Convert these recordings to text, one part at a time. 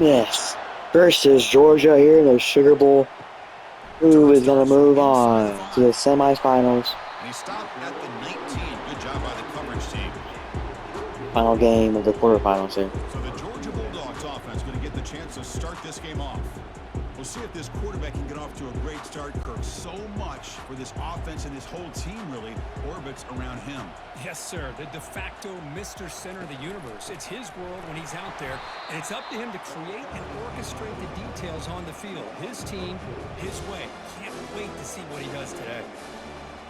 Miss versus Georgia here in the Sugar Bowl. Who is going to move on to the semifinals? And he stopped at the 19. Good job by the coverage team. Final game of the quarterfinals here. So the Georgia Bulldogs offense going to get the chance to start this game off. We'll see if this quarterback can get off to a great start, Kirk. So much for this offense and his whole team really orbits around him. Yes, sir. The de facto Mr. Center of the universe. It's his world when he's out there, and it's up to him to create and orchestrate the details on the field. His team, his way. Can't wait to see what he does today.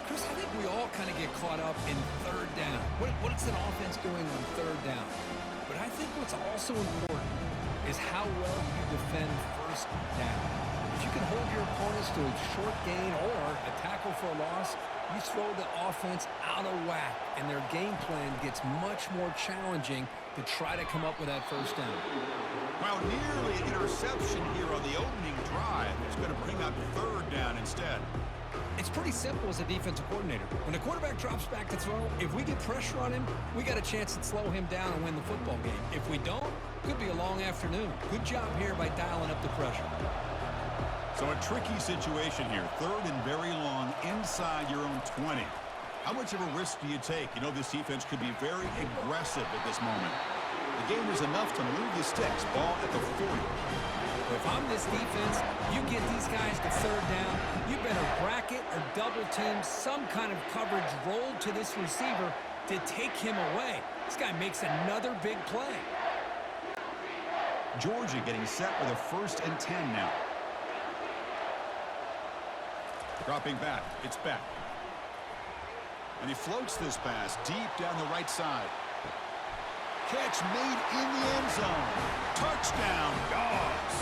Chris, I think we all kind of get caught up in third down. What's an offense doing on third down? But I think what's also important is how well you defend first down. If you can hold your opponents to a short gain or a tackle for a loss, you throw the offense out of whack, and their game plan gets much more challenging to try to come up with that first down. Well, nearly an interception here on the opening drive. It's going to bring up third down instead. It's pretty simple as a defensive coordinator. When the quarterback drops back to throw, if we get pressure on him, we got a chance to slow him down and win the football game. If we don't, could be a long afternoon. Good job here by dialing up the pressure. So a tricky situation here. Third and very long inside your own 20. How much of a risk do you take? You know, this defense could be very aggressive at this moment. The game is enough to move the sticks. Ball at the 40. If I'm this defense, you get these guys to third down, you better bracket or double team some kind of coverage rolled to this receiver to take him away. This guy makes another big play. Georgia getting set with a 1st and 10 now. Dropping back. It's back. And he floats this pass deep down the right side. Catch made in the end zone. Touchdown, Dogs.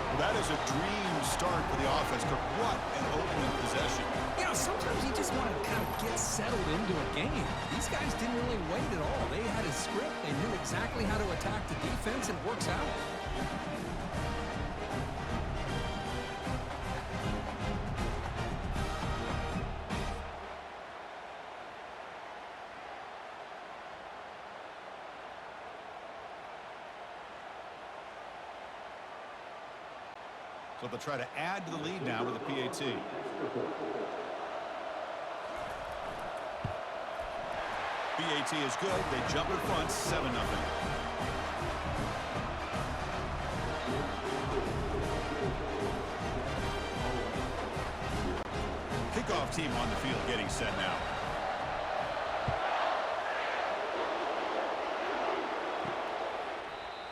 Well, that is a dream start for the offense. What an opening possession. You know, sometimes you just want to kind of get settled into a game. These guys didn't really wait at all. They had a script. They knew exactly how to attack the defense, and it works out. So they'll try to add to the lead now with the PAT. PAT is good. They jump in front, 7-0. Kickoff team on the field getting set now.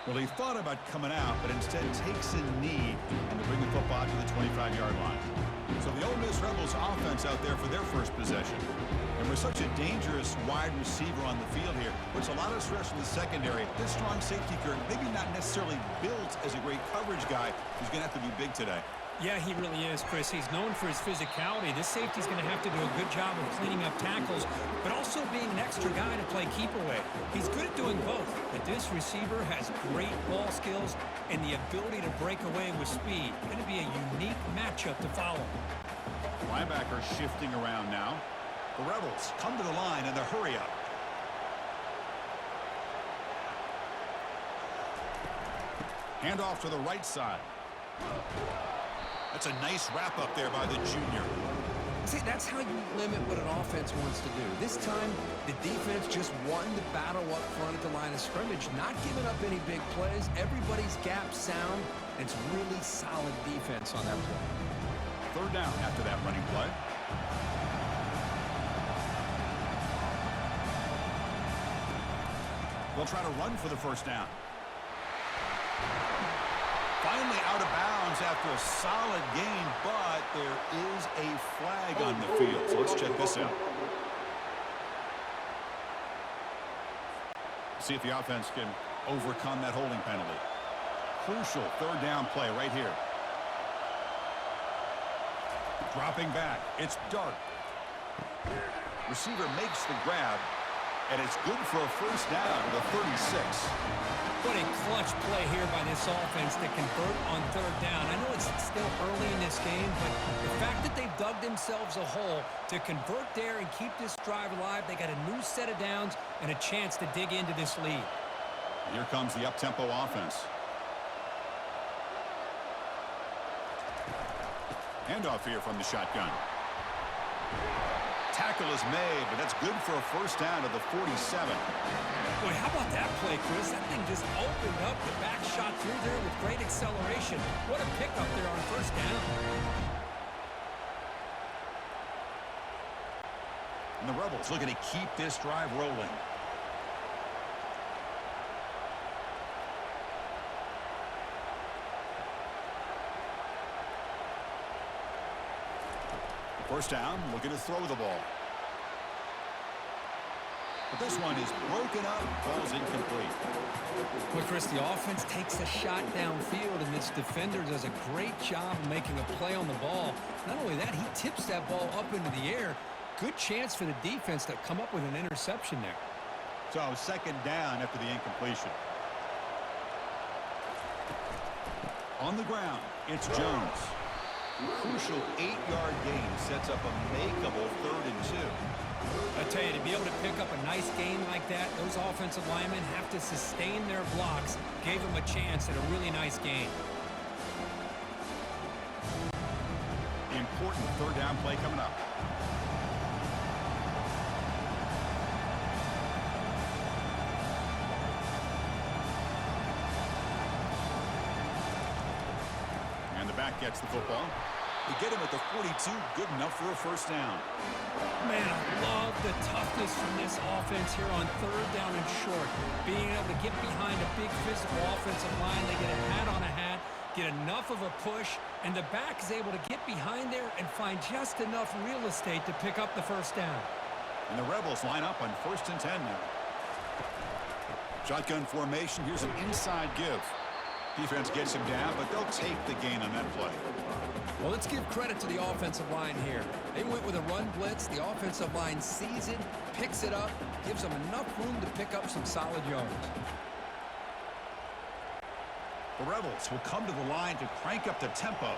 Well, he thought about coming out, but instead takes a knee and to bring the football to the 25-yard line. So the Ole Miss Rebels offense out there for their first possession. And with such a dangerous wide receiver on the field here, puts a lot of stress in the secondary. This strong safety, Kirk, maybe not necessarily built as a great coverage guy, who's going to have to be big today. Yeah, he really is, Chris. He's known for his physicality. This safety's going to have to do a good job of cleaning up tackles, but also being an extra guy to play keep away. He's good at doing both, but this receiver has great ball skills and the ability to break away with speed. Going to be a unique matchup to follow. Linebacker shifting around now. The Rebels come to the line in the hurry-up. Handoff to the right side. That's a nice wrap-up there by the junior. See, that's how you limit what an offense wants to do. This time, the defense just won the battle up front at the line of scrimmage, not giving up any big plays. Everybody's gap sound. It's really solid defense on that play. Third down after that running play. They'll try to run for the first down. Finally out of bounds after a solid game, but there is a flag on the field. So let's check this out. See if the offense can overcome that holding penalty. Crucial third down play right here. Dropping back. It's Dart. Receiver makes the grab, and it's good for a first down to the 36. What a clutch play here by this offense to convert on third down. I know it's still early in this game, but the fact that they've dug themselves a hole to convert there and keep this drive alive, they got a new set of downs and a chance to dig into this lead. Here comes the up-tempo offense. Handoff here from the shotgun. Tackle is made, but that's good for a first down to the 47. Boy, how about that play, Chris? That thing just opened up. The back shot through there with great acceleration. What a pickup there on first down. And the Rebels looking to keep this drive rolling. First down, looking to throw the ball. But this one is broken up, falls incomplete. Well, Chris, the offense takes a shot downfield, and this defender does a great job of making a play on the ball. Not only that, he tips that ball up into the air. Good chance for the defense to come up with an interception there. So second down after the incompletion. On the ground, it's Jones. Crucial 8-yard gain sets up a makeable 3rd and 2. I tell you, to be able to pick up a nice gain like that, those offensive linemen have to sustain their blocks. Gave them a chance at a really nice gain. Important 3rd down play coming up. And the back gets the football. They get him at the 42, good enough for a first down. Man, I love the toughness from this offense here on 3rd down and short. Being able to get behind a big physical offensive line, they get a hat on a hat, get enough of a push, and the back is able to get behind there and find just enough real estate to pick up the first down. And the Rebels line up on 1st and 10 now. Shotgun formation, here's an inside give. Defense gets him down, but they'll take the gain on that play. Well, let's give credit to the offensive line here. They went with a run blitz. The offensive line sees it, picks it up, gives them enough room to pick up some solid yards. The Rebels will come to the line to crank up the tempo.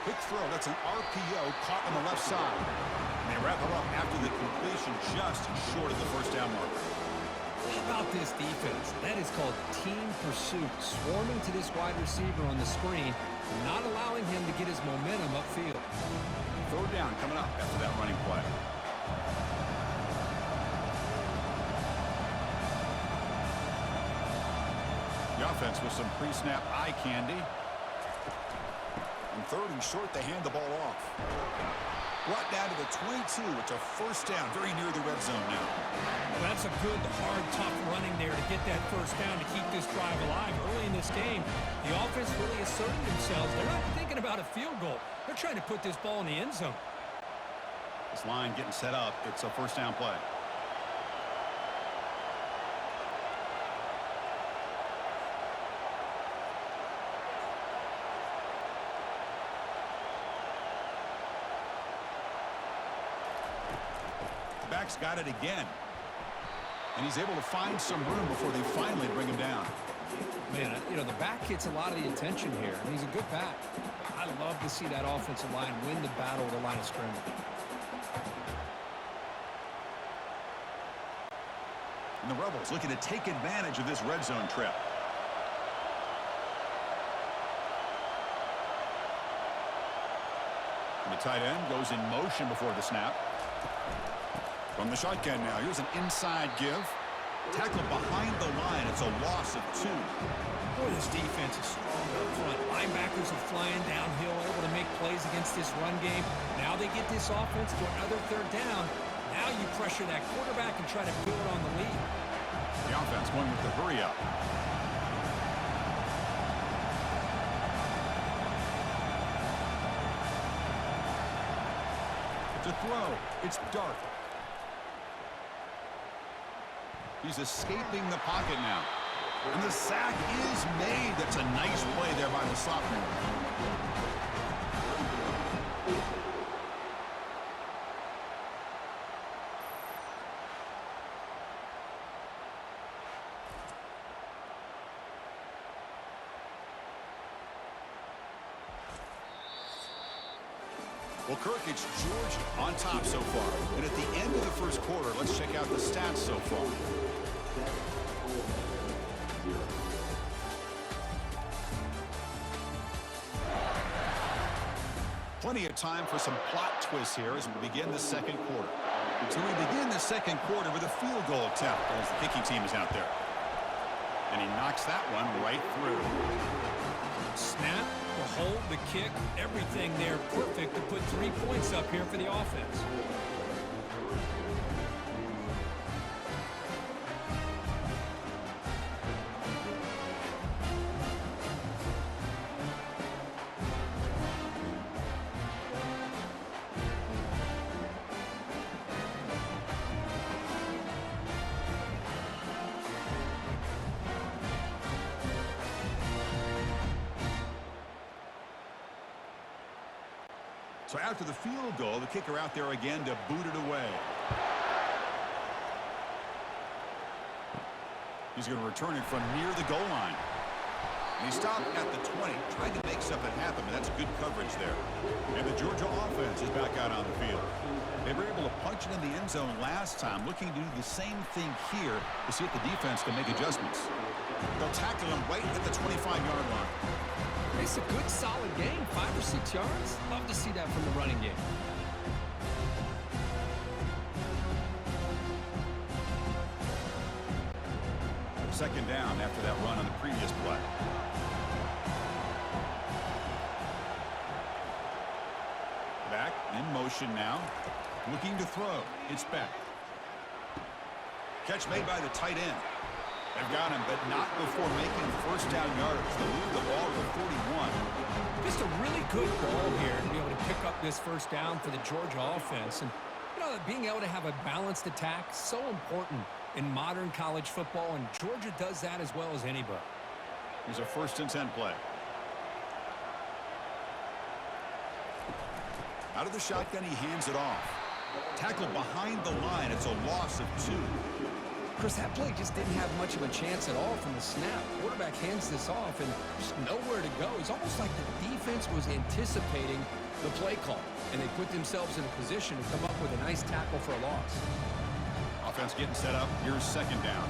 Quick throw, that's an RPO caught on the left side. And they wrap it up after the completion just short of the first down marker. How about this defense? That is called team pursuit. Swarming to this wide receiver on the screen, not allowing him to get his momentum upfield. 3rd down coming up after that running play. The offense with some pre-snap eye candy. And 3rd and short, they hand the ball off. Brought down to the 22. It's a first down, very near the red zone now. Well, that's a good, hard, tough running there to get that first down to keep this drive alive. Early in this game, the offense really asserting themselves. They're not thinking about a field goal. They're trying to put this ball in the end zone. This line getting set up. It's a first down play. The back's got it again. And he's able to find some room before they finally bring him down. Man, you know, the back gets a lot of the attention here, and he's a good back. I love to see that offensive line win the battle at the line of scrimmage. And the Rebels looking to take advantage of this red zone trip. And the tight end goes in motion before the snap. From the shotgun now, here's an inside give. Tackle behind the line. It's a loss of 2. Boy, this defense is strong up front. Linebackers are flying downhill, able to make plays against this run game. Now they get this offense to another 3rd down. Now you pressure that quarterback and try to build on the lead. The offense going with the hurry up. To throw, it's Dart. He's escaping the pocket now. And the sack is made. That's a nice play there by the sophomore. Well, Kirk, it's Georgia on top so far. And at the end of the first quarter, let's check out the stats so far. Plenty of time for some plot twists here as we begin the second quarter. So we begin the second quarter with a field goal attempt as the kicking team is out there. And he knocks that one right through. Snap, the hold, the kick, everything there perfect to put 3 points up here for the offense. So after the field goal, the kicker out there again to boot it away. He's going to return it from near the goal line. And he stopped at the 20, tried to make something happen, but that's good coverage there. And the Georgia offense is back out on the field. They were able to punch it in the end zone last time, looking to do the same thing here to see if the defense can make adjustments. They'll tackle him right at the 25-yard line. It's a good, solid game, 5 or 6 yards. Love to see that from the running game. Second down after that run on the previous play. Back in motion now. Looking to throw. It's back. Catch made by the tight end. They've got him, but not before making first down yards. They move the ball to 41. Just a really good ball here to be able to pick up this first down for the Georgia offense. And, you know, being able to have a balanced attack, so important in modern college football, and Georgia does that as well as anybody. Here's a 1st and 10 play. Out of the shotgun, he hands it off. Tackled behind the line. It's a loss of 2. Chris, that play just didn't have much of a chance at all from the snap. Quarterback hands this off and just nowhere to go. It's almost like the defense was anticipating the play call, and they put themselves in a position to come up with a nice tackle for a loss. Offense getting set up. Here's second down.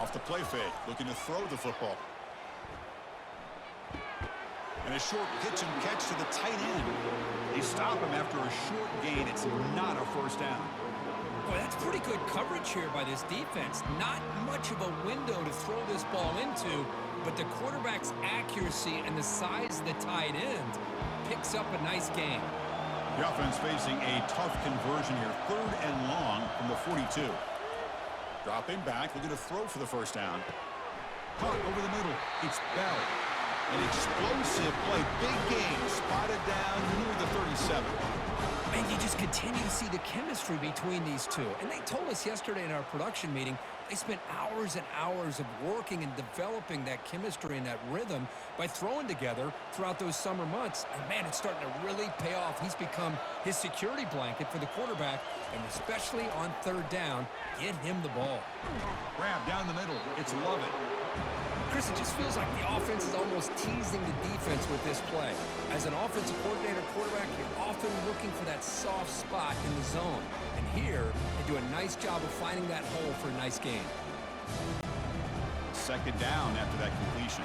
Off the play fake, looking to throw the football. And a short pitch and catch to the tight end. They stop him after a short gain. It's not a first down. Boy, that's pretty good coverage here by this defense. Not much of a window to throw this ball into, but the quarterback's accuracy and the size of the tight end picks up a nice gain. The offense facing a tough conversion here. 3rd and long from the 42. Dropping back, looking to throw for the first down. Caught over the middle. It's Bell. An explosive play. Big game. Spotted down near the 37. And you just continue to see the chemistry between these two. And they told us yesterday in our production meeting, they spent hours and hours of working and developing that chemistry and that rhythm by throwing together throughout those summer months. And, man, it's starting to really pay off. He's become his security blanket for the quarterback, and especially on 3rd down, get him the ball. Grab down the middle. It's Lovett. Chris, it just feels like the offense is almost teasing the defense with this play. As an offensive coordinator quarterback, you're often looking for that soft spot in the zone. And here, they do a nice job of finding that hole for a nice gain. Second down after that completion.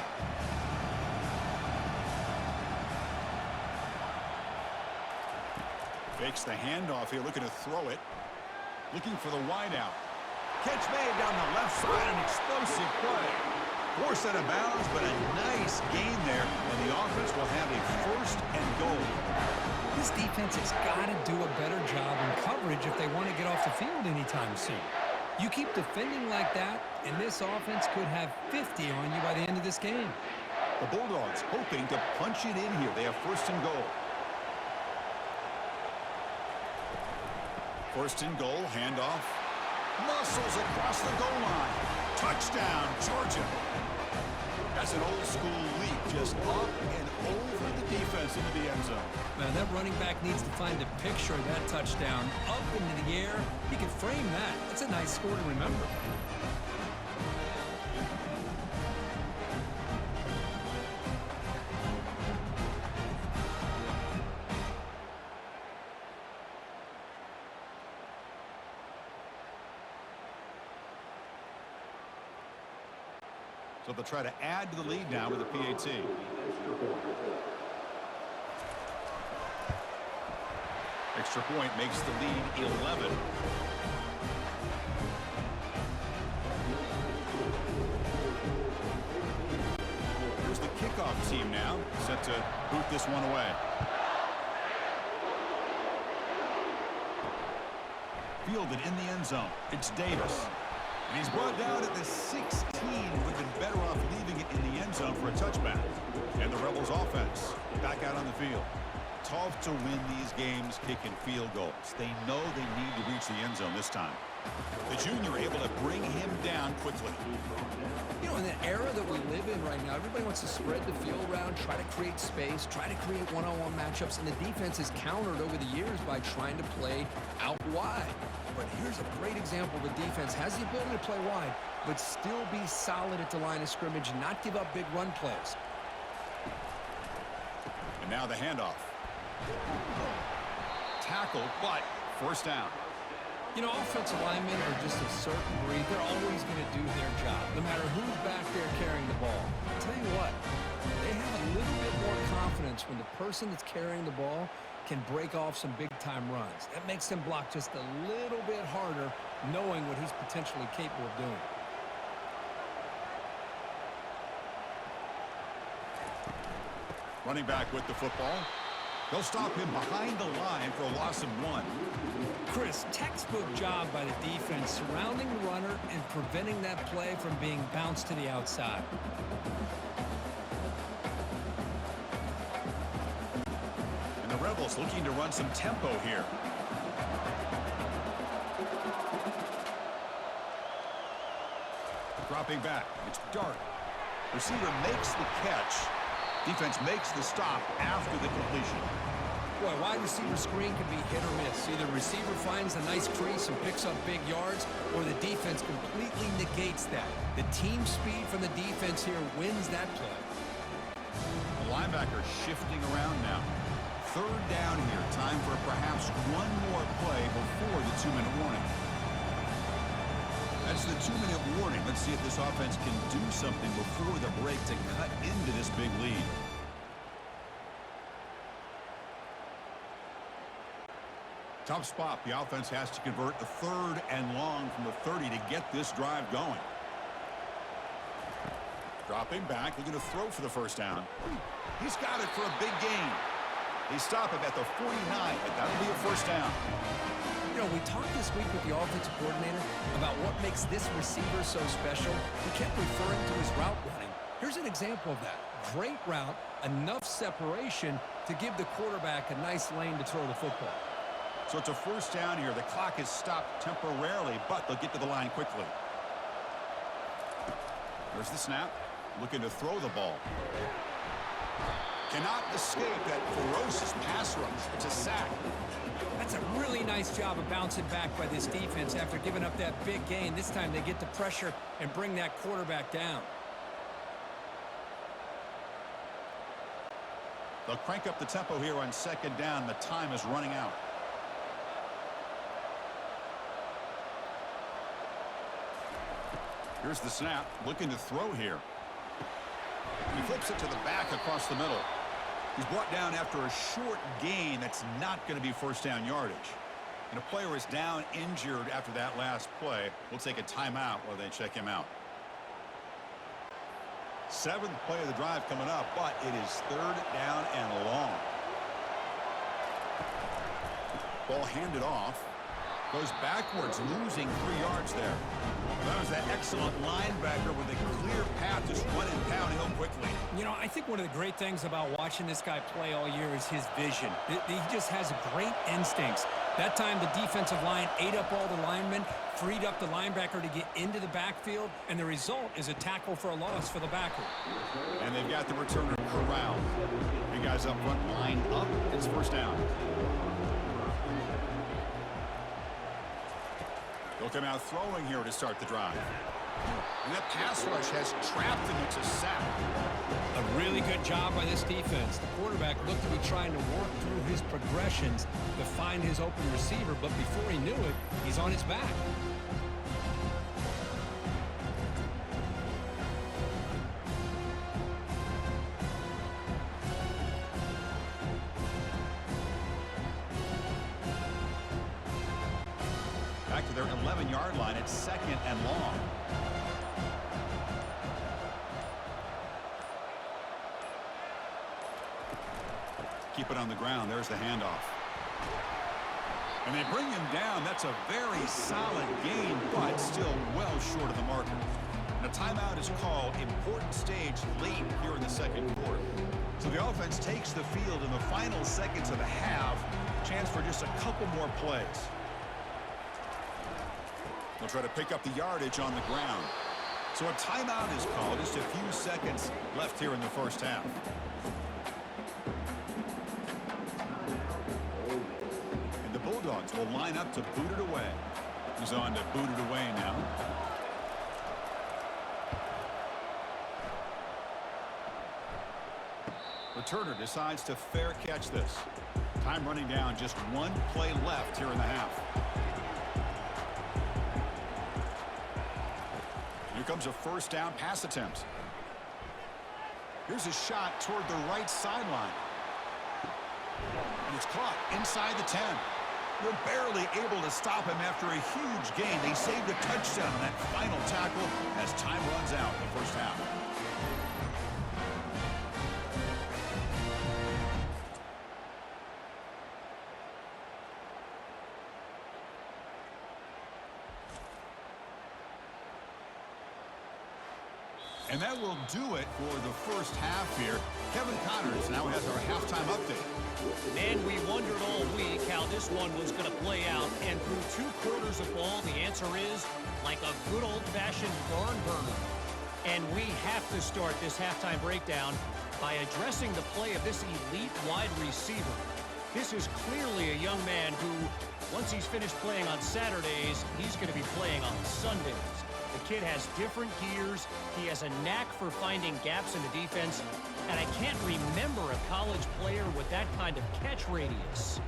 Fakes the handoff here, looking to throw it. Looking for the wideout. Catch made down the left side, an explosive play. Forced out of bounds, but a nice gain there, and the offense will have a 1st and goal. This defense has got to do a better job in coverage if they want to get off the field anytime soon. You keep defending like that, and this offense could have 50 on you by the end of this game. The Bulldogs hoping to punch it in here. They have 1st and goal. 1st and goal, handoff. Muscles across the goal line. Touchdown, Georgia. That's an old-school leap, just up and over the defense into the end zone. Man, that running back needs to find a picture of that touchdown. Up into the air. He can frame that. That's a nice score to remember. So they'll try to add to the lead now with a PAT. Extra point makes the lead 11. Here's the kickoff team now, set to boot this one away. Fielded in the end zone. It's Davis. And he's brought down at the 16. Would have been better off leaving it in the end zone for a touchback. And the Rebels offense back out on the field. Tough to win these games kicking field goals. They know they need to reach the end zone this time. The junior able to bring him down quickly. You know, in the era that we live in right now, everybody wants to spread the field around, try to create space, try to create one-on-one matchups, and the defense has countered over the years by trying to play out wide. But here's a great example. The defense has the ability to play wide, but still be solid at the line of scrimmage and not give up big run plays. And now the handoff. Tackle, but first down. You know, offensive linemen are just a certain breed. They're always going to do their job, no matter who's back there carrying the ball. I'll tell you what, they have a little bit more confidence when the person that's carrying the ball can break off some big-time runs. That makes them block just a little bit harder, knowing what he's potentially capable of doing. Running back with the football. They'll stop him behind the line for a loss of 1. Chris, textbook job by the defense surrounding the runner and preventing that play from being bounced to the outside. And the Rebels looking to run some tempo here. Dropping back. It's Dart. Receiver makes the catch. Defense makes the stop after the completion. Boy, wide receiver screen can be hit or miss. Either receiver finds a nice crease and picks up big yards, or the defense completely negates that. The team speed from the defense here wins that play. The linebacker shifting around now. Third down here. Time for perhaps one more play before the 2-minute warning. That's the 2-minute warning. Let's see if this offense can do something before the break to cut into this big lead. Tough spot. The offense has to convert a 3rd and long from the 30 to get this drive going. Dropping back, looking to throw for the first down. He's got it for a big gain. They stop him at the 49, but that'll be a first down. You know, we talked this week with the offensive coordinator about what makes this receiver so special. He kept referring to his route running. Here's an example of that. Great route, enough separation to give the quarterback a nice lane to throw the football. So it's a first down here. The clock is stopped temporarily, but they'll get to the line quickly. There's the snap. Looking to throw the ball. Cannot escape that ferocious pass rush. It's a sack. That's a really nice job of bouncing back by this defense after giving up that big gain. This time they get the pressure and bring that quarterback down. They'll crank up the tempo here on second down. The time is running out. Here's the snap. Looking to throw here. He flips it to the back across the middle. He's brought down after a short gain. That's not going to be first down yardage. And a player is down injured after that last play. We'll take a timeout while they check him out. 7th play of the drive coming up, but it is 3rd down and long. Ball handed off. Goes backwards, losing 3 yards there. That was that excellent linebacker with a clear path, just running downhill quickly. You know, I think one of the great things about watching this guy play all year is his vision. He just has great instincts. That time, the defensive line ate up all the linemen, freed up the linebacker to get into the backfield, and the result is a tackle for a loss for the backer. And they've got the returner corralled. You guys up front, line up. It's first down. They'll come out throwing here to start the drive. And that pass rush has trapped him. It's a sack. A really good job by this defense. The quarterback looked to be trying to work through his progressions to find his open receiver, but before he knew it, he's on his back. their 11-yard line. It's 2nd and long. Keep it on the ground. There's the handoff. And they bring him down. That's a very solid gain, but still well short of the marker. And a timeout is called. Important stage late here in the second quarter. So the offense takes the field in the final seconds of the half. Chance for just a couple more plays. They'll try to pick up the yardage on the ground. So a timeout is called. Just a few seconds left here in the first half. And the Bulldogs will line up to boot it away. He's on to boot it away now. Returner decides to fair catch this. Time running down, just one play left here in the half. Here comes a first down pass attempt. Here's a shot toward the right sideline. And it's caught inside the 10. They're barely able to stop him after a huge gain. They saved a touchdown on that final tackle as time runs out in the first half. And that will do it for the first half here. Kevin Connors now has our halftime update. And we wondered all week how this one was going to play out. And through 2 quarters of ball, the answer is like a good old-fashioned barn burner. And we have to start this halftime breakdown by addressing the play of this elite wide receiver. This is clearly a young man who, once he's finished playing on Saturdays, he's going to be playing on Sundays. The kid has different gears. He has a knack for finding gaps in the defense. And I can't remember a college player with that kind of catch radius.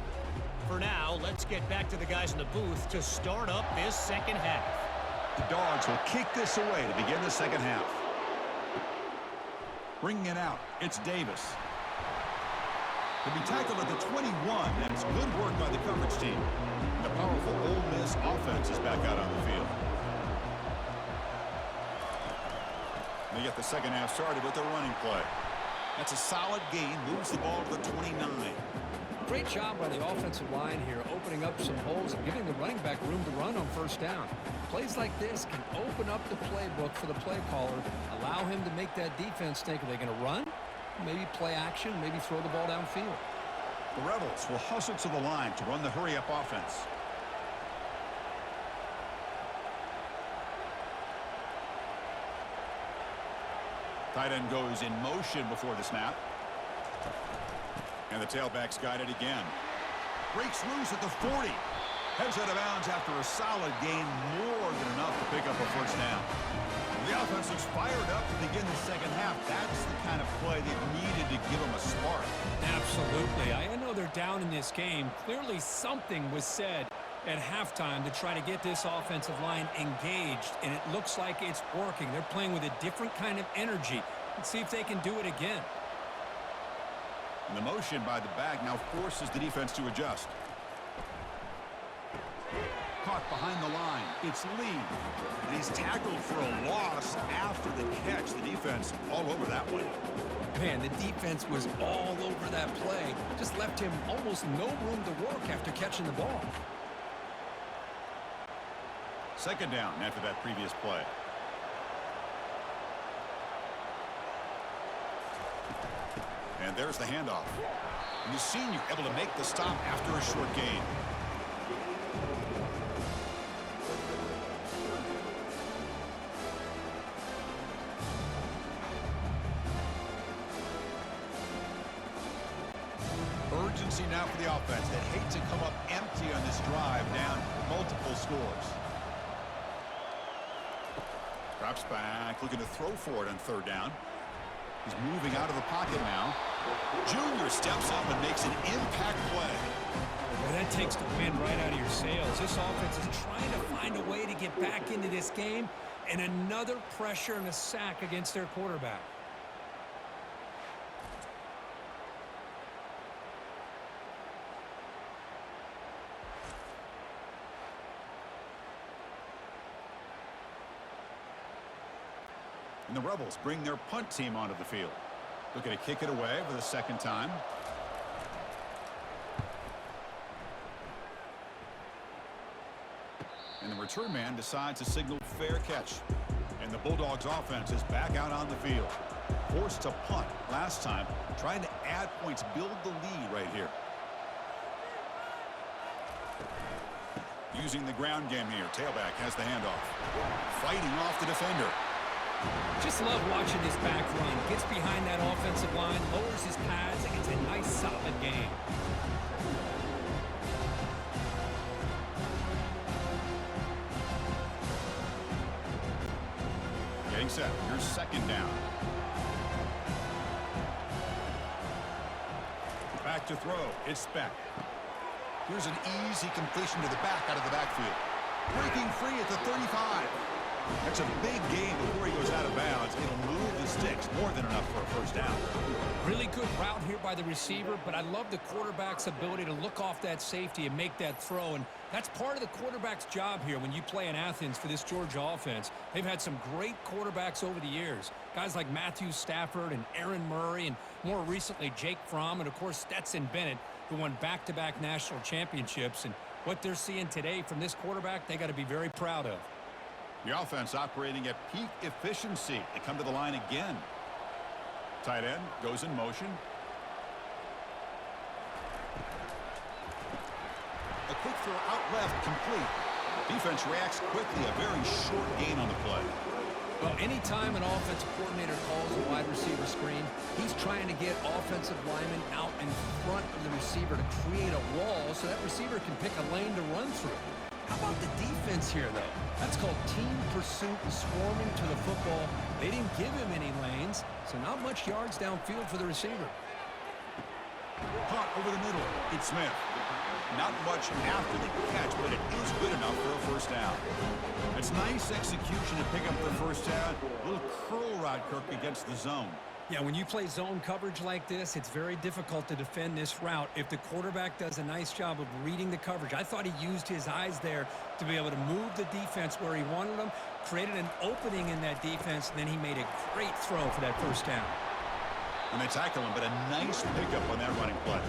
For now, let's get back to the guys in the booth to start up this second half. The Dogs will kick this away to begin the second half. Bringing it out, it's Davis. He'll be tackled at the 21, and it's good work by the coverage team. The powerful Ole Miss offense is back out on the field. They get the second half started with a running play. That's a solid gain, moves the ball to the 29. Great job by the offensive line here, opening up some holes and giving the running back room to run on first down. Plays like this can open up the playbook for the play caller, allow him to make that defense think, are they going to run? Maybe play action, maybe throw the ball downfield. The Rebels will hustle to the line to run the hurry-up offense. Tight end goes in motion before the snap. And the tailback's got it again. Breaks loose at the 40. Heads out of bounds after a solid gain, more than enough to pick up a first down. The offense looks fired up to begin the second half. That's the kind of play they've needed to give them a spark. Absolutely. I know they're down in this game. Clearly something was said at halftime to try to get this offensive line engaged, and it looks like it's working. They're playing with a different kind of energy. Let's see if they can do it again. And the motion by the back now forces the defense to adjust. Caught behind the line. It's Lee. And he's tackled for a loss after the catch. The defense all over that one. Man, the defense was all over that play. Just left him almost no room to work after catching the ball. Second down after that previous play. And there's the handoff. And the senior able to make the stop after a short gain. Urgency now for the offense. They hate to come up empty on this drive, down multiple scores. Drops back, looking to throw for it on third down. He's moving out of the pocket now. Junior steps up and makes an impact play. Well, that takes the wind right out of your sails. This offense is trying to find a way to get back into this game, and another pressure and a sack against their quarterback. And the Rebels bring their punt team onto the field. Looking to kick it away for the second time. And the return man decides to signal fair catch. And the Bulldogs offense is back out on the field. Forced to punt last time, trying to add points, build the lead right here. Using the ground game here. Tailback has the handoff. Fighting off the defender. Just love watching this back run. Gets behind that offensive line, lowers his pads, and gets a nice solid gain. Getting set. Here's second down. Back to throw. It's Beck. Here's an easy completion to the back out of the backfield. Breaking free at the 35. That's a big gain before he goes out of bounds. It'll move the sticks more than enough for a first down. Really good route here by the receiver, but I love the quarterback's ability to look off that safety and make that throw. And that's part of the quarterback's job here when you play in Athens for this Georgia offense. They've had some great quarterbacks over the years. Guys like Matthew Stafford and Aaron Murray, and more recently Jake Fromm, and of course Stetson Bennett, who won back-to-back national championships. And what they're seeing today from this quarterback, they got to be very proud of. The offense operating at peak efficiency. They come to the line again. Tight end goes in motion. A quick throw out left, complete. Defense reacts quickly. A very short gain on the play. Well, anytime an offensive coordinator calls a wide receiver screen, he's trying to get offensive linemen out in front of the receiver to create a wall so that receiver can pick a lane to run through. How about the defense here, though? That's called team pursuit and swarming to the football. They didn't give him any lanes, so not much yards downfield for the receiver. Caught over the middle. It's Smith. Not much after the catch, but it is good enough for a first down. It's nice execution to pick up the first down. A little curl rod, Kirk, against the zone. Yeah, when you play zone coverage like this, it's very difficult to defend this route if the quarterback does a nice job of reading the coverage. I thought he used his eyes there to be able to move the defense where he wanted them, created an opening in that defense, and then he made a great throw for that first down. And they tackle him, but a nice pickup on that running play.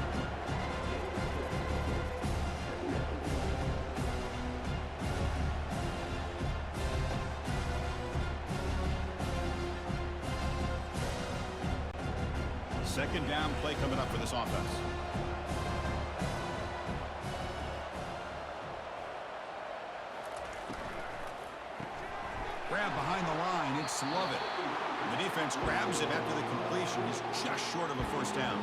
Second down play coming up for this offense. Grab behind the line. It's Lovett. The defense grabs him after the completion. He's just short of a first down.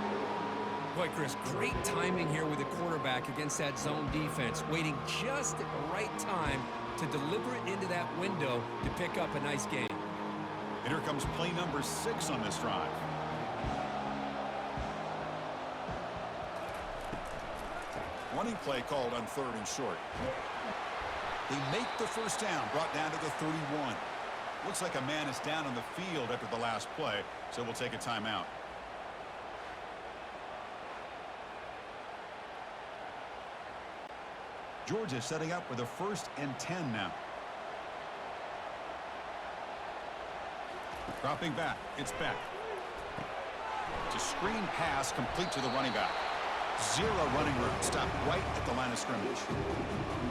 Boy, Chris, great timing here with the quarterback against that zone defense, waiting just at the right time to deliver it into that window to pick up a nice gain. And here comes play number 6 on this drive. Running play called on 3rd and short. They make the first down, brought down to the 31. Looks like a man is down on the field after the last play, so we'll take a timeout. Georgia setting up with a 1st and 10 now. Dropping back, it's Beck. It's a screen pass complete to the running back. 0 running room. Stop right at the line of scrimmage.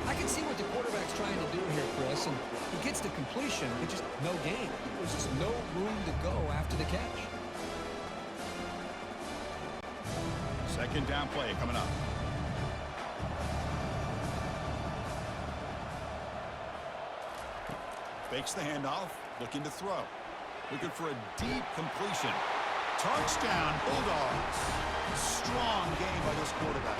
I can see what the quarterback's trying to do here, Chris, and he gets the completion, but just no gain. There's just no room to go after the catch. Second down play coming up. Fakes the handoff, looking to throw. Looking for a deep completion. Touchdown, Bulldogs. Strong game by this quarterback.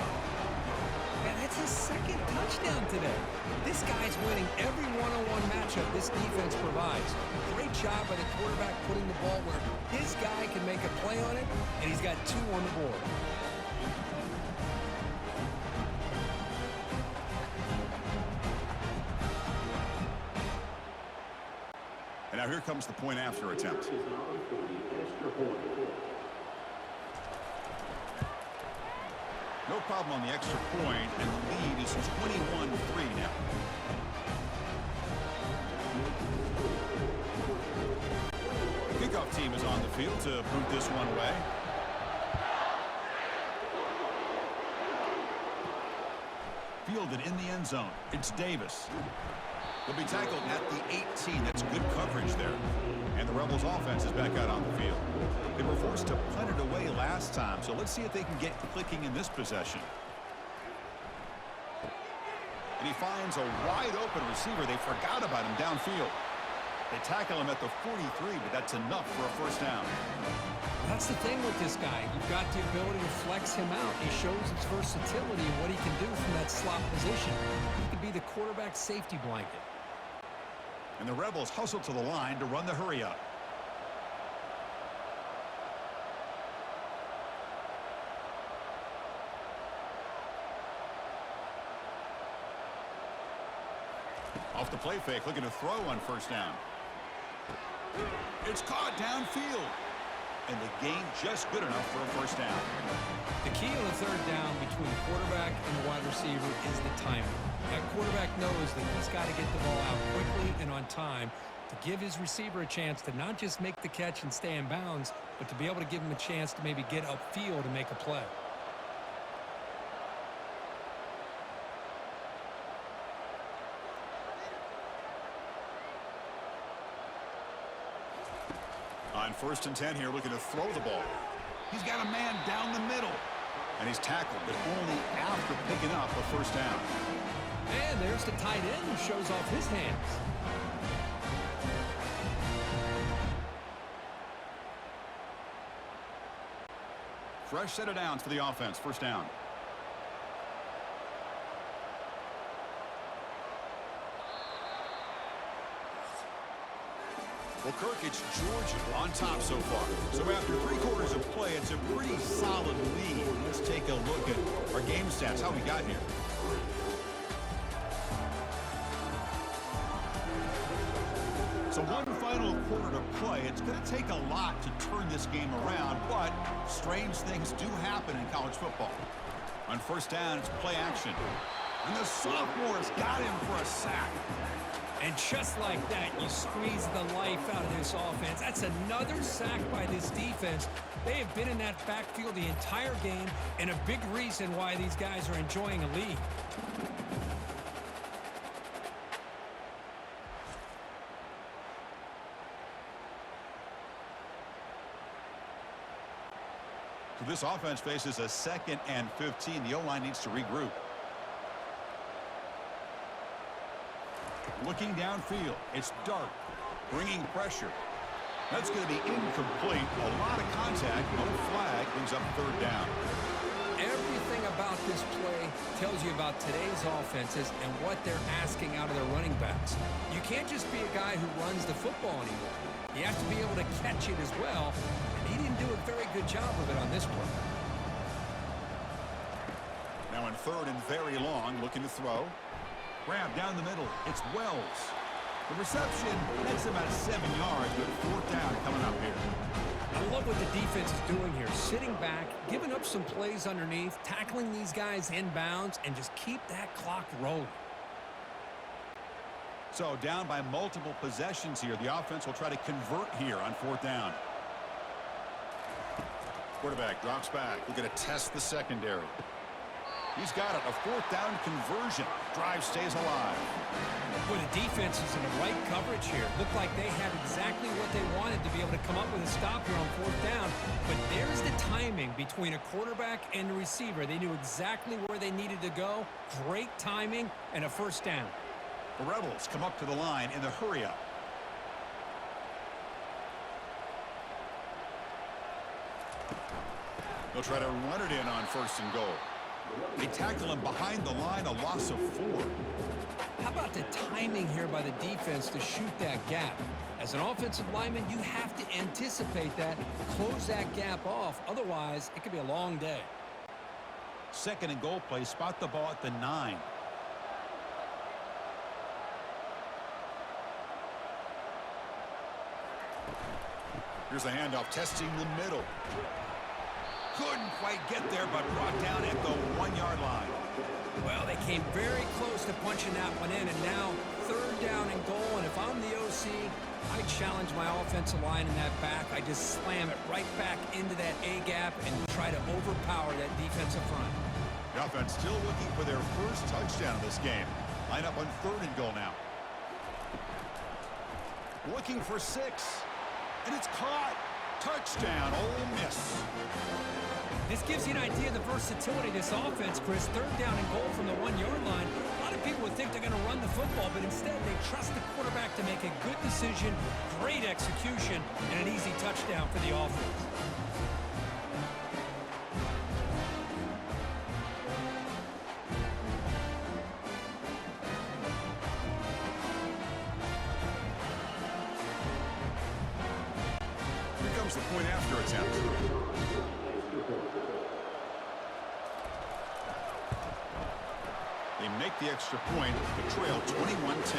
Man, that's his 2nd touchdown today. This guy's winning every one-on-one matchup this defense provides. Great job by the quarterback putting the ball where his guy can make a play on it, and he's got 2 on the board. And now here comes the point after attempt. No problem on the extra point, and the lead is 21-3 now. team is on the field to boot this one away. Fielded in the end zone. It's Davis. He'll be tackled at the 18. That's good coverage there. And the Rebels offense is back out on the field. They were forced to punt it away last time, so let's see if they can get clicking in this possession. And he finds a wide open receiver. They forgot about him downfield. They tackle him at the 43, but that's enough for a first down. That's the thing with this guy. You've got the ability to flex him out. He shows his versatility and what he can do from that slot position. He can be the quarterback safety blanket. And the Rebels hustle to the line to run the hurry up. Off the play fake, looking to throw on first down. It's caught downfield. And the gain just good enough for a first down. The key on the third down between the quarterback and the wide receiver is the timing. That quarterback knows that he's got to get the ball out quickly and on time to give his receiver a chance to not just make the catch and stay in bounds, but to be able to give him a chance to maybe get upfield and make a play. On 1st and 10 here, looking to throw the ball. He's got a man down the middle. And he's tackled, but only after picking up a first down. And there's the tight end who shows off his hands. Fresh set of downs for the offense. First down. Well, Kirk, it's Georgia on top so far. So after 3 quarters of play, it's a pretty solid lead. Let's take a look at our game stats, how we got here. So one final quarter to play. It's going to take a lot to turn this game around, but strange things do happen in college football. On first down, it's play action. And the sophomore's got him for a sack. And just like that, you squeeze the life out of this offense. That's another sack by this defense. They have been in that backfield the entire game, and a big reason why these guys are enjoying a lead. So this offense faces a 2nd and 15. The O-line needs to regroup. Looking downfield, it's Dart, bringing pressure. That's going to be incomplete. A lot of contact, no flag, brings up 3rd down. Everything about this play tells you about today's offenses and what they're asking out of their running backs. You can't just be a guy who runs the football anymore. You have to be able to catch it as well, and he didn't do a very good job of it on this play. Now in 3rd and very long, looking to throw. Grab down the middle. It's Wells. The reception gets him at 7 yards, but 4th down coming up here. I love what the defense is doing here. Sitting back, giving up some plays underneath, tackling these guys inbounds, and just keep that clock rolling. So down by multiple possessions here. The offense will try to convert here on 4th down. Quarterback drops back. We're going to test the secondary. He's got it. A 4th down conversion. Drive stays alive. Well, the defense is in the right coverage here. Looked like they had exactly what they wanted to be able to come up with a stop here on 4th down. But there's the timing between a quarterback and the receiver. They knew exactly where they needed to go. Great timing and a first down. The Rebels come up to the line in the hurry-up. They'll try to run it in on 1st and goal. They tackle him behind the line, a loss of 4. How about the timing here by the defense to shoot that gap? As an offensive lineman, you have to anticipate that, close that gap off. Otherwise, it could be a long day. 2nd and goal play, spot the ball at the 9. Here's the handoff, testing the middle. Couldn't quite get there, but brought down at the 1-yard line. Well, they came very close to punching that one in, and now third down and goal, and if I'm the OC, I challenge my offensive line in that back. I just slam it right back into that A-gap and try to overpower that defensive front. The offense still looking for their first touchdown of this game. Line up on third and goal now. Looking for 6. And it's caught. Touchdown, Ole Miss. This gives you an idea of the versatility of this offense, Chris. Third down and goal from the 1-yard line. A lot of people would think they're going to run the football, but instead they trust the quarterback to make a good decision, great execution, and an easy touchdown for the offense. Here comes the point after attempt. They make the extra point, the trail 21-10.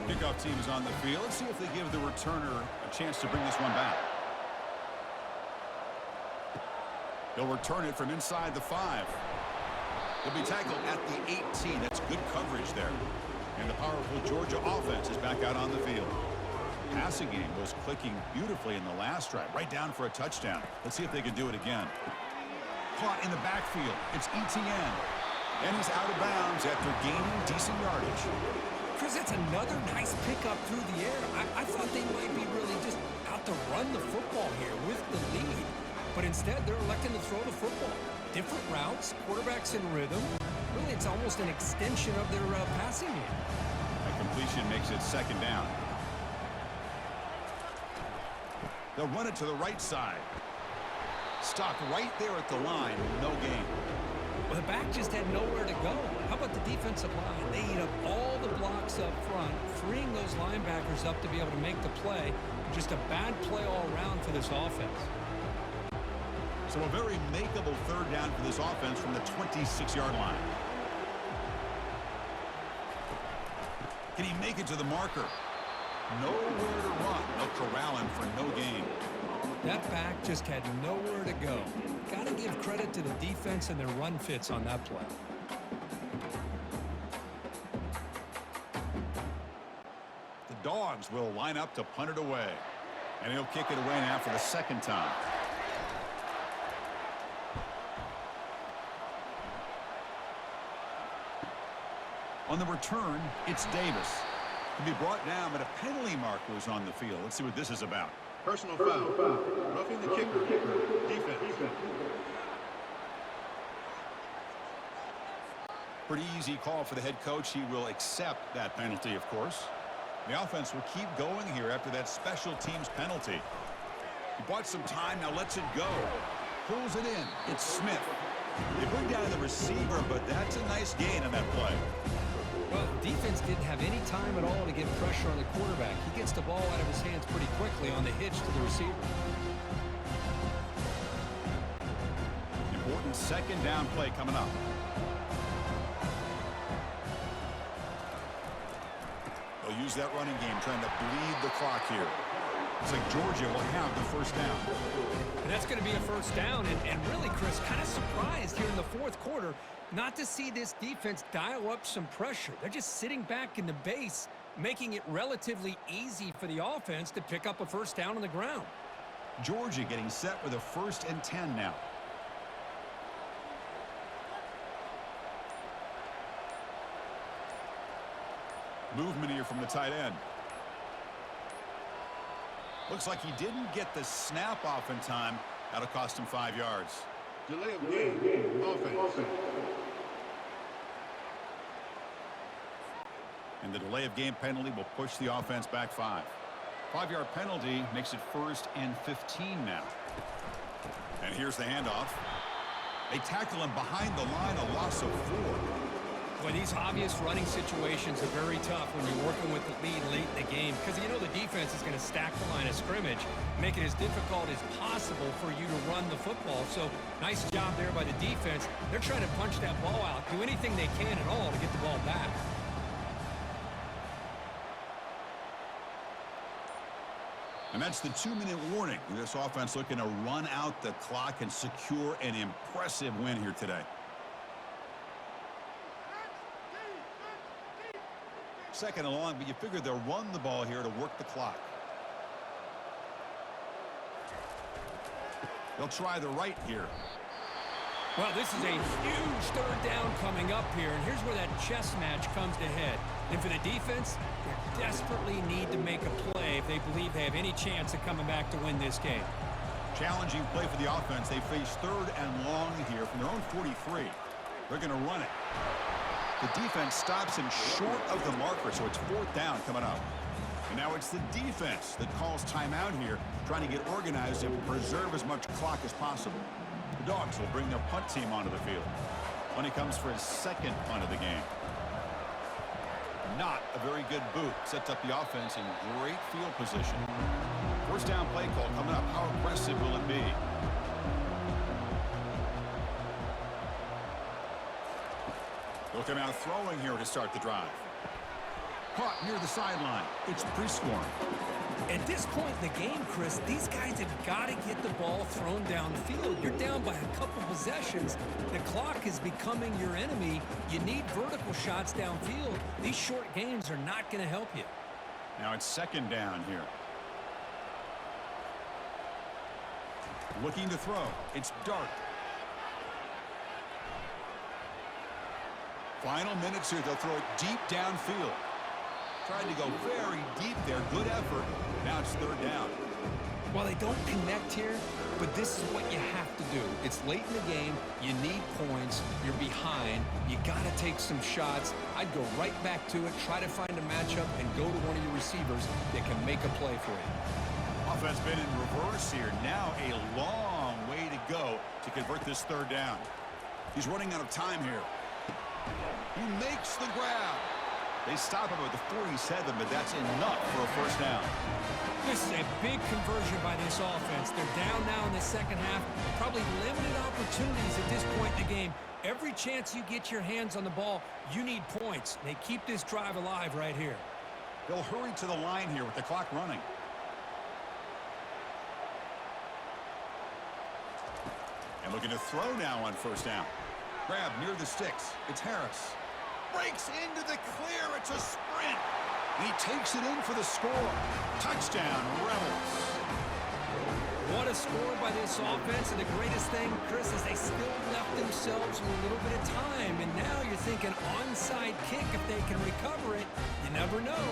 Kickoff team is on the field. Let's see if they give the returner a chance to bring this one back. They'll return it from inside the 5. He'll be tackled at the 18. That's good coverage there. And the powerful Georgia offense is back out on the field. Passing game was clicking beautifully in the last drive, right down for a touchdown. Let's see if they can do it again. Caught in the backfield. It's Etienne. And he's out of bounds after gaining decent yardage. Chris, that's another nice pickup through the air. I thought they might be really just out to run the football here with the lead. But instead, they're electing to throw the football. Different routes, quarterbacks in rhythm. Really, it's almost an extension of their passing game. That completion makes it second down. They'll run it to the right side. Stopped right there at the line. No gain. Well, the back just had nowhere to go. How about the defensive line? They eat up all the blocks up front, freeing those linebackers up to be able to make the play. Just a bad play all around for this offense. So a very makeable third down for this offense from the 26-yard line. Can he make it to the marker? Nowhere to run. They'll corral him for no gain. That back just had nowhere to go. Got to give credit to the defense and their run fits on that play. The Dogs will line up to punt it away. And he'll kick it away now for the second time. On the return, it's Davis. To be brought down, but a penalty marker is on the field. Let's see what this is about. Personal foul. Roughing the kicker. Defense. Pretty easy call for the head coach. He will accept that penalty, of course. The offense will keep going here after that special teams penalty. He bought some time, now lets it go. Pulls it in. It's Smith. They bring down the receiver, but that's a nice gain on that play. Well, the defense didn't have any time at all to get pressure on the quarterback. He gets the ball out of his hands pretty quickly on the hitch to the receiver. Important second down play coming up. They'll use that running game, trying to bleed the clock here. Looks like Georgia will have the first down. And that's going to be a first down. And really, Chris, kind of surprised here in the fourth quarter not to see this defense dial up some pressure. They're just sitting back in the base, making it relatively easy for the offense to pick up a first down on the ground. Georgia getting set with a 1st and 10 now. Movement here from the tight end. Looks like he didn't get the snap off in time. That'll cost him 5 yards. Delay of game. Offense. And the delay of game penalty will push the offense back 5. 5-yard penalty makes it 1st and 15 now. And here's the handoff. They tackle him behind the line, a loss of 4. Well, these obvious running situations are very tough when you're working with the lead late in the game because you know the defense is going to stack the line of scrimmage, make it as difficult as possible for you to run the football. So nice job there by the defense. They're trying to punch that ball out, do anything they can at all to get the ball back. And that's the 2-minute warning. This offense looking to run out the clock and secure an impressive win here today. Second and long, but you figure they'll run the ball here to work the clock. They'll try the right here. Well, this is a huge third down coming up here, and here's where that chess match comes to head. And for the defense, they desperately need to make a play if they believe they have any chance of coming back to win this game. Challenging play for the offense. They face third and long here from their own 43. They're going to run it. The defense stops him short of the marker, so it's fourth down coming up. And now it's the defense that calls timeout here, trying to get organized and preserve as much clock as possible. The Dogs will bring their punt team onto the field. When he comes for his second punt of the game. Not a very good boot. Sets up the offense in great field position. First down play call coming up. How aggressive will it be? They'll come out throwing here to start the drive. Caught near the sideline. It's Prescorn. At this point in the game, Chris, these guys have got to get the ball thrown down the field. You're down by a couple possessions. The clock is becoming your enemy. You need vertical shots downfield. These short gains are not going to help you. Now it's second down here. Looking to throw. It's Dart. Final minutes here. They'll throw it deep downfield. Tried to go very deep there. Good effort. Now it's third down. Well, they don't connect here, but this is what you have to do. It's late in the game. You need points. You're behind. You got to take some shots. I'd go right back to it, try to find a matchup, and go to one of your receivers that can make a play for you. Offense been in reverse here. Now a long way to go to convert this third down. He's running out of time here. He makes the grab. They stop him at the 47, but that's enough for a first down. This is a big conversion by this offense. They're down now in the second half. Probably limited opportunities at this point in the game. Every chance you get your hands on the ball, you need points. They keep this drive alive right here. They'll hurry to the line here with the clock running. And looking to throw now on first down. Grab near the sticks. It's Harris. Breaks into the clear. It's a sprint. And he takes it in for the score. Touchdown, Rebels. What a score by this offense. And the greatest thing, Chris, is they still left themselves with a little bit of time. And now you're thinking onside kick if they can recover it. You never know.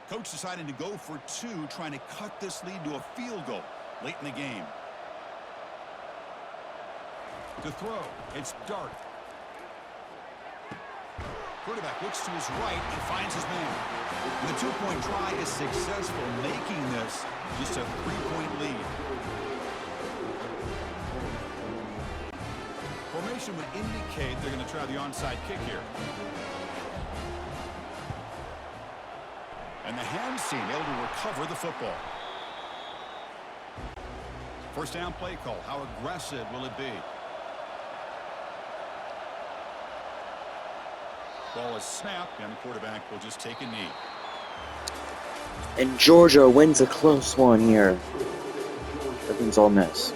Coach deciding to go for two, trying to cut this lead to a field goal late in the game. To throw, it's Dart. Quarterback looks to his right and finds his man. And the two-point try is successful, making this just a 3-point lead. Formation would indicate they're going to try the onside kick here. And the hands team able to recover the football. First down play call. How aggressive will it be? Ball is snapped, and the quarterback will just take a knee. And Georgia wins a close one here against Ole Miss.